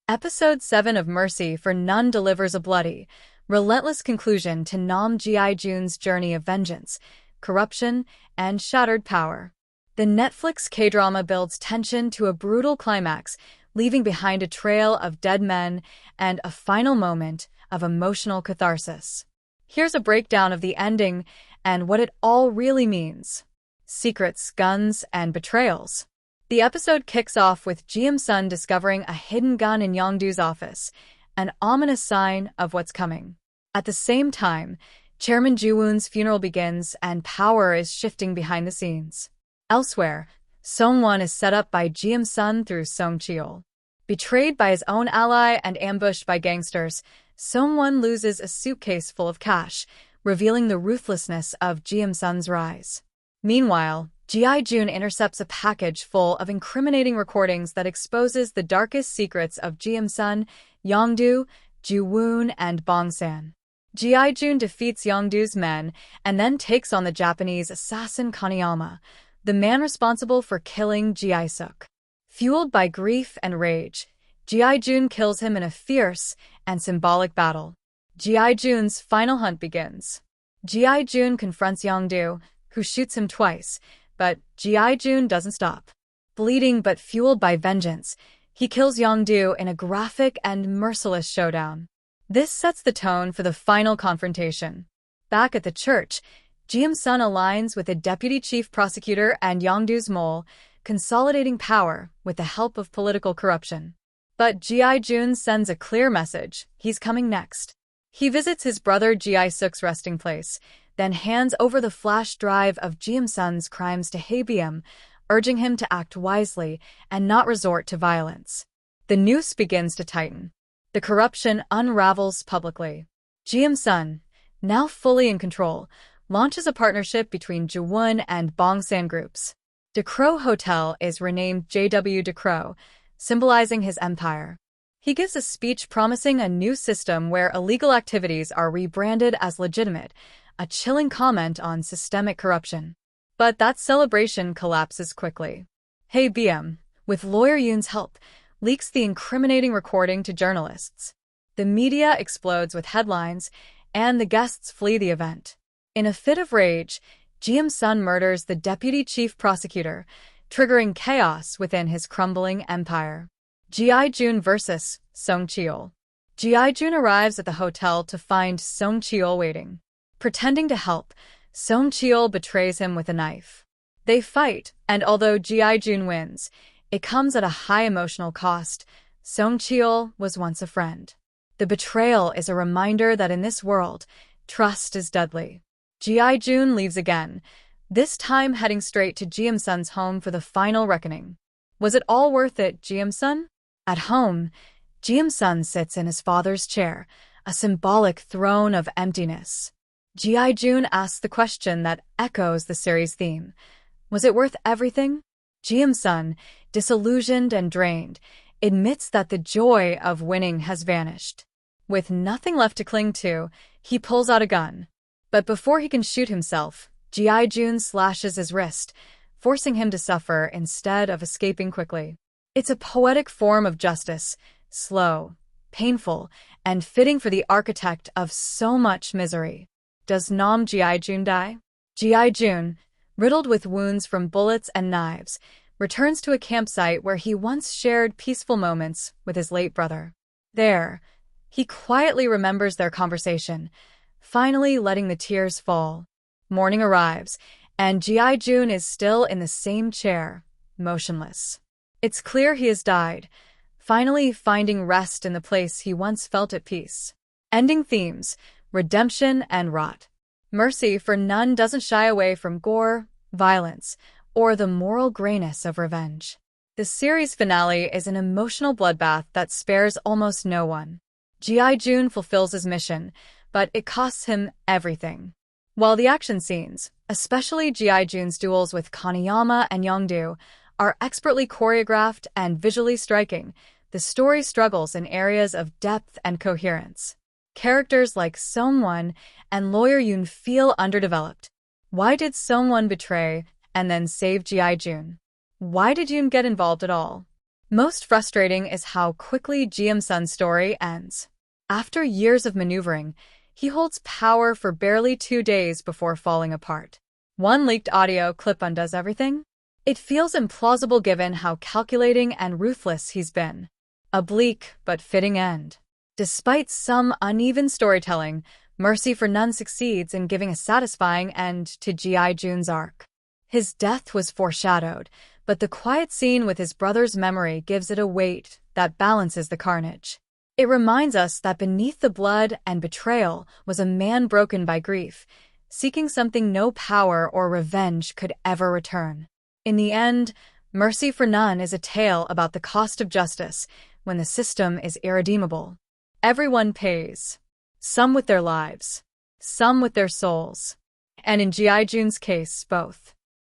Episode 7 of Mercy for None delivers a bloody, relentless conclusion to Nam Ji-jun's journey of vengeance, corruption, and shattered power. The Netflix kdrama builds tension to a brutal climax, leaving behind a trail of dead men and a final moment of emotional catharsis. Here's a breakdown of the ending and what it all really means. Secrets, guns, and betrayals. The episode kicks off with Ji-sun discovering a hidden gun in Yongdu's office, an ominous sign of what's coming. At the same time, Chairman Ji-woon's funeral begins and power is shifting behind the scenes. Elsewhere, Song-won is set up by Ji-sun through Song-cheol. Betrayed by his own ally and ambushed by gangsters, Song-won loses a suitcase full of cash, revealing the ruthlessness of Ji-sun's rise. Meanwhile, Ji-jun intercepts a package full of incriminating recordings that exposes the darkest secrets of Ji-sun, Yongdu, Ji-woon, and Bong-san. Ji-jun defeats Yongdu's men and then takes on the Japanese assassin Kaneyama, the man responsible for killing Ji-suk. Fueled by grief and rage, Ji-jun kills him in a fierce and symbolic battle. Ji-jun's final hunt begins. Ji-jun confronts Yongdu, who shoots him twice, but Ji-jun doesn't stop. Bleeding but fueled by vengeance, he kills Yongdu in a graphic and merciless showdown. This sets the tone for the final confrontation. Back at the church, Ji-sun aligns with the deputy chief prosecutor and Yongdu's mole, consolidating power with the help of political corruption. But Ji-jun sends a clear message: he's coming next. He visits his brother Ji-suk's resting place, then hands over the flash drive of Ji-sun's crimes to Hae-byum, urging him to act wisely and not resort to violence. The noose begins to tighten. The corruption unravels publicly. Ji-sun, now fully in control, launches a partnership between Ji-woon and Bong-san groups. De Croo Hotel is renamed JW De Croo, symbolizing his empire. He gives a speech promising a new system where illegal activities are rebranded as legitimate, a chilling comment on systemic corruption. But that celebration collapses quickly. Hae-byum, with lawyer Yoon's help, leaks the incriminating recording to journalists. The media explodes with headlines, and the guests flee the event. In a fit of rage, Ji-sun murders the deputy chief prosecutor, triggering chaos within his crumbling empire. Ji-jun vs. Song-cheol. Ji-jun arrives at the hotel to find Song-cheol waiting. Pretending to help, Song-cheol betrays him with a knife. They fight, and although Ji-jun wins, it comes at a high emotional cost. Song-cheol was once a friend. The betrayal is a reminder that in this world, trust is deadly. Ji-jun leaves again, this time heading straight to Ji-sun's home for the final reckoning. Was it all worth it, Ji-sun? At home, Ji-sun sits in his father's chair, a symbolic throne of emptiness. Ji-jun asks the question that echoes the series' theme. Was it worth everything? Ji-sun, disillusioned and drained, admits that the joy of winning has vanished. With nothing left to cling to, he pulls out a gun. But before he can shoot himself, Ji-jun slashes his wrist, forcing him to suffer instead of escaping quickly. It's a poetic form of justice, slow, painful, and fitting for the architect of so much misery. Does Nam Ji-jun die? Ji-jun, riddled with wounds from bullets and knives, returns to a campsite where he once shared peaceful moments with his late brother. There, he quietly remembers their conversation, finally letting the tears fall. Morning arrives, and Ji-jun is still in the same chair, motionless. It's clear he has died, finally finding rest in the place he once felt at peace. Ending themes: redemption and rot. Mercy for None doesn't shy away from gore, violence, or the moral grayness of revenge. The series finale is an emotional bloodbath that spares almost no one. Ji-jun fulfills his mission, but it costs him everything. While the action scenes, especially Ji-jun's duels with Kaneyama and Yongdu, are expertly choreographed and visually striking, the story struggles in areas of depth and coherence. Characters like Song-won and lawyer Yoon feel underdeveloped. Why did Song-won betray and then save Ji-jun? Why did Yoon get involved at all? Most frustrating is how quickly Sun's story ends. After years of maneuvering, he holds power for barely 2 days before falling apart. One leaked audio clip undoes everything? It feels implausible given how calculating and ruthless he's been. A bleak but fitting end. Despite some uneven storytelling, Mercy for None succeeds in giving a satisfying end to G.I. June's arc. His death was foreshadowed, but the quiet scene with his brother's memory gives it a weight that balances the carnage. It reminds us that beneath the blood and betrayal was a man broken by grief, seeking something no power or revenge could ever return. In the end, Mercy for None is a tale about the cost of justice when the system is irredeemable. Everyone pays. Some with their lives, some with their souls. And in G.I. June's case, both.